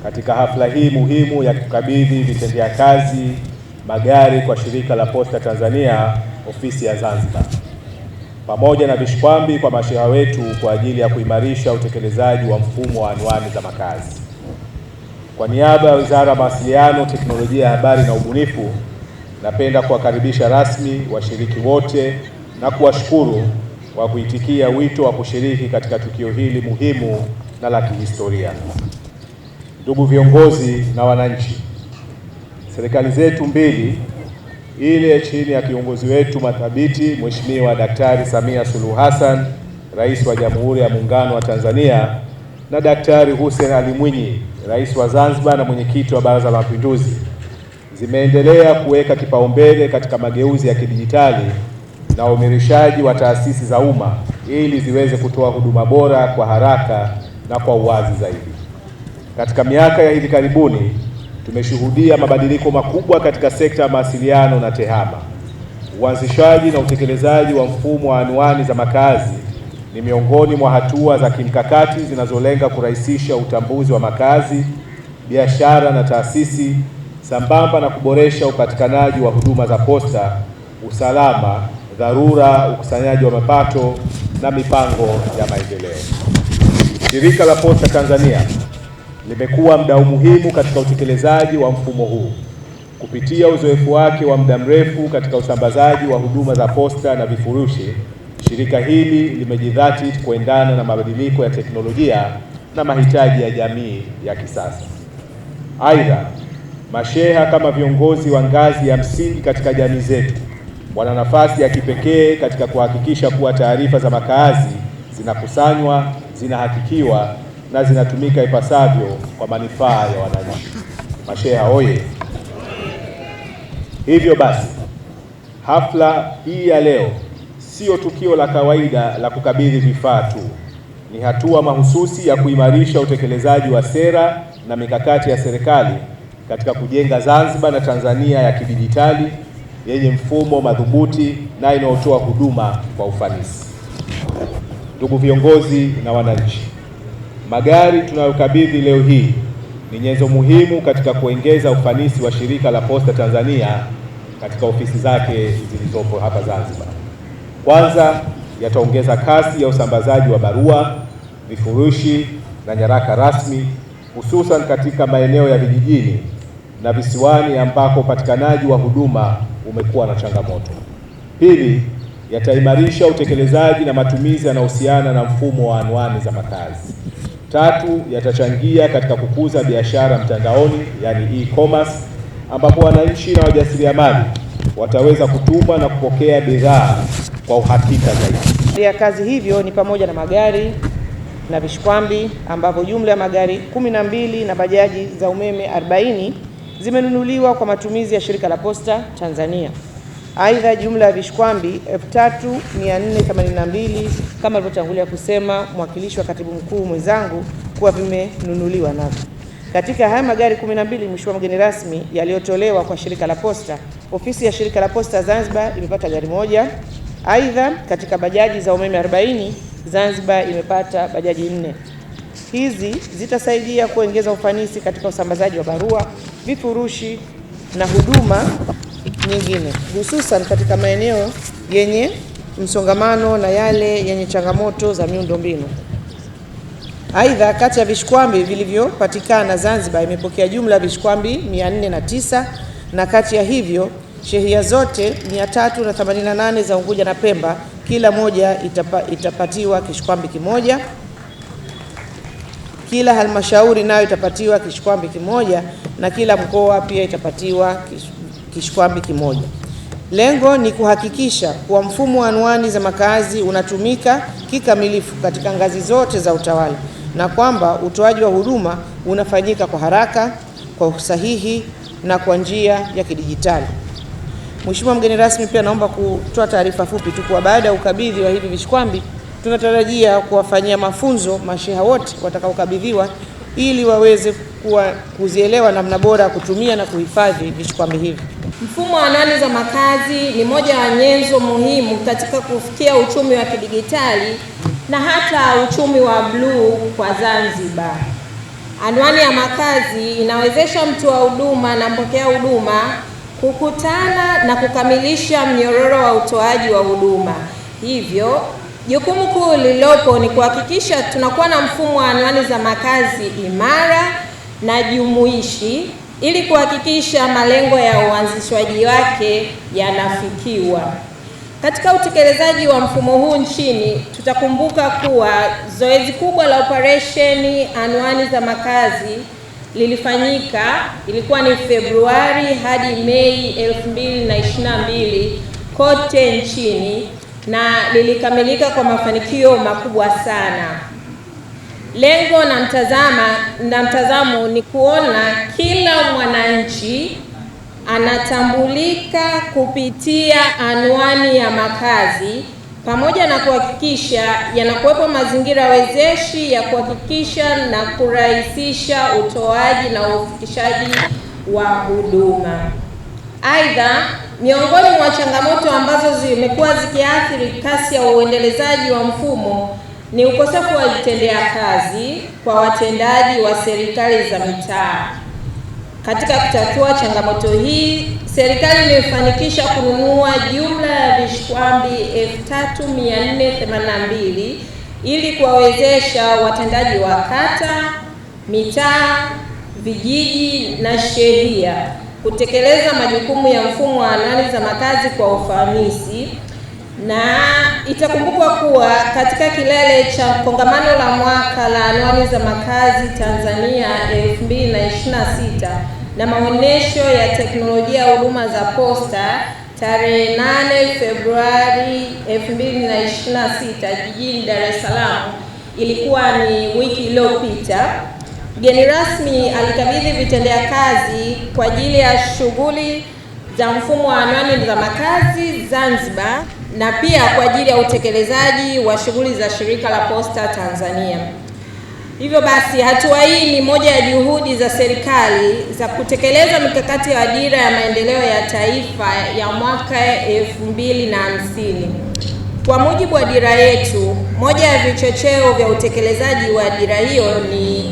katika hafla hii muhimu ya kukabidhi vitendea kazi magari kwa Shirika la Posta Tanzania ofisi ya Zanzibar, pamoja na vishikwambi kwa masheha wetu kwa ajili ya kuimarisha utekelezaji wa mfumo wa anwani za makazi. Kwa niaba ya Wizara ya Mawasiliano, Teknolojia ya Habari na Ubunifu, napenda kuwakaribisha rasmi washiriki wote na kuwashukuru kwa kuitikia wito wa kushiriki katika tukio hili muhimu na la kihistoria. Ndugu viongozi na wananchi, serikali zetu mbili, ile chini ya kiongozi wetu mathabiti Mheshimiwa Daktari Samia Suluhu Hassan, Rais wa Jamhuri ya Muungano wa Tanzania, na Daktari Hussein Ali Mwinyi, Rais wa Zanzibar na Mwenyekiti wa Baraza la Mapinduzi, zimeendelea kuweka kipaumbele katika mageuzi ya kidijitali na uimarishaji wa taasisi za umma ili ziweze kutoa huduma bora kwa haraka na kwa uwazi zaidi. Katika miaka ya hivi karibuni tumeshuhudia mabadiliko makubwa katika sekta ya mawasiliano na tehama. Uanzishaji na utekelezaji wa mfumo wa anwani za makazi ni miongoni mwa hatua za kimkakati zinazolenga kurahisisha utambuzi wa makazi, biashara na taasisi, sambamba na kuboresha upatikanaji wa huduma za posta, usalama, dharura, ukusanyaji wa mapato na mipango ya maendeleo. Shirika la Posta Tanzania limekuwa mdau muhimu katika utekelezaji wa mfumo huu. Kupitia uzoefu wake wa muda mrefu katika usambazaji wa huduma za posta na vifurushi, shirika hili limejidhatiti kuendana na mabadiliko ya teknolojia na mahitaji ya jamii ya kisasa. Aidha, masheha kama viongozi wa ngazi ya msingi katika jamii zetu wana nafasi ya kipekee katika kuhakikisha kuwa taarifa za makazi zinakusanywa, zinahakikiwa na zinatumika ipasavyo kwa manufaa ya wananchi. Masheha oye! Hivyo basi, hafla hii ya leo sio tukio la kawaida la kukabidhi vifaa tu. Ni hatua mahususi ya kuimarisha utekelezaji wa sera na mikakati ya serikali katika kujenga Zanzibar na Tanzania ya kidijitali yenye mfumo madhubuti na inayotoa huduma kwa ufanisi. Ndugu viongozi na wananchi, magari tunayokabidhi leo hii ni nyenzo muhimu katika kuongeza ufanisi wa Shirika la Posta Tanzania katika ofisi zake zilizopo hapa Zanzibar. Kwanza, yataongeza kasi ya usambazaji wa barua, vifurushi na nyaraka rasmi, hususan katika maeneo ya vijijini na visiwani ambako upatikanaji wa huduma umekuwa na changamoto. Pili, yataimarisha utekelezaji na matumizi yanayohusiana na mfumo wa anwani za makazi. Tatu, yatachangia katika kukuza biashara mtandaoni, yani e-commerce, ambapo wananchi na wajasiriamali wataweza kutuma na kupokea bidhaa kwa uhakika zaidi. Ya kazi hivyo ni pamoja na magari na vishikwambi, ambapo jumla ya magari 12 na bajaji za umeme 40 zimenunuliwa kwa matumizi ya Shirika la Posta Tanzania. Aidha, jumla ya vishikwambi 3482 kama alivyotangulia kusema mwakilishi wa katibu mkuu mwenzangu kuwa vimenunuliwa navyo. Katika haya magari 12, Mheshimiwa mgeni rasmi, yaliyotolewa kwa Shirika la Posta, ofisi ya Shirika la Posta Zanzibar imepata gari moja. Aidha, katika bajaji za umeme 40, Zanzibar imepata bajaji 4. Hizi zitasaidia kuongeza ufanisi katika usambazaji wa barua, vifurushi na huduma nyingine, hususan katika maeneo yenye msongamano na yale yenye changamoto za miundombinu. Aidha, kati ya vishikwambi vilivyopatikana, Zanzibar imepokea jumla ya vishikwambi 409, na kati ya hivyo shehia zote 388 za Unguja na Pemba kila moja itapatiwa kishikwambi kimoja. Kila halmashauri nayo itapatiwa kishikwambi kimoja, na kila mkoa pia itapatiwa kishikwambi kimoja. Lengo ni kuhakikisha kuwa mfumo wa anwani za makazi unatumika kikamilifu katika ngazi zote za utawala, na kwamba utoaji wa huduma unafanyika kwa haraka, kwa usahihi na kwa njia ya kidijitali. Mheshimiwa mgeni rasmi, pia naomba kutoa taarifa fupi tu kwa baada ya ukabidhi wa hivi vishikwambi tunatarajia kuwafanyia mafunzo masheha wote watakaokabidhiwa ili waweze kuzielewa namna bora ya kutumia na kuhifadhi vishikwambi hivi. Mfumo wa anwani za makazi ni moja ya nyenzo muhimu katika kufikia uchumi wa kidijitali na hata uchumi wa bluu kwa Zanzibar. Anwani ya makazi inawezesha mtoa huduma na mpokea huduma kukutana na kukamilisha mnyororo wa utoaji wa huduma. Hivyo, jukumu kuu lililopo ni kuhakikisha tunakuwa na mfumo wa anwani za makazi imara na jumuishi ili kuhakikisha malengo ya uanzishwaji wake yanafikiwa. Katika utekelezaji wa mfumo huu nchini, tutakumbuka kuwa zoezi kubwa la operesheni anwani za makazi ilikuwa ni Februari hadi Mei 2022 kote nchini na lilikamilika kwa mafanikio makubwa sana. Lengo na mtazamo ni kuona kila mwananchi anatambulika kupitia anwani ya makazi pamoja na kuhakikisha yanakuwepo mazingira wezeshi ya kuhakikisha na kurahisisha utoaji na ufikishaji wa huduma. Aidha, miongoni mwa changamoto ambazo zimekuwa zikiathiri kasi ya uendelezaji wa mfumo ni ukosefu wa vitendea kazi kwa watendaji wa serikali za mitaa. Katika kutatua changamoto hii, serikali imefanikisha kununua jumla ya vishkwambi 3482 ili kuwawezesha watendaji wa kata, mitaa, vijiji na shehia kutekeleza majukumu ya mfumo wa anwani za makazi kwa ufanisi. Na itakumbukwa kuwa katika kilele cha kongamano la mwaka la anwani za makazi Tanzania 2026 na maonesho ya teknolojia ya huduma za posta tarehe 8 Februari 2026 jijini Dar es Salaam, ilikuwa ni wiki iliyopita, mgeni rasmi alikabidhi vitendea kazi kwa ajili ya shughuli za mfumo wa anwani za makazi Zanzibar na pia kwa ajili ya utekelezaji wa shughuli za Shirika la Posta Tanzania. Hivyo basi, hatua hii ni moja ya juhudi za serikali za kutekeleza mikakati ya dira ya maendeleo ya taifa ya mwaka 2050. Kwa mujibu wa dira yetu, moja ya vichocheo vya utekelezaji wa dira hiyo ni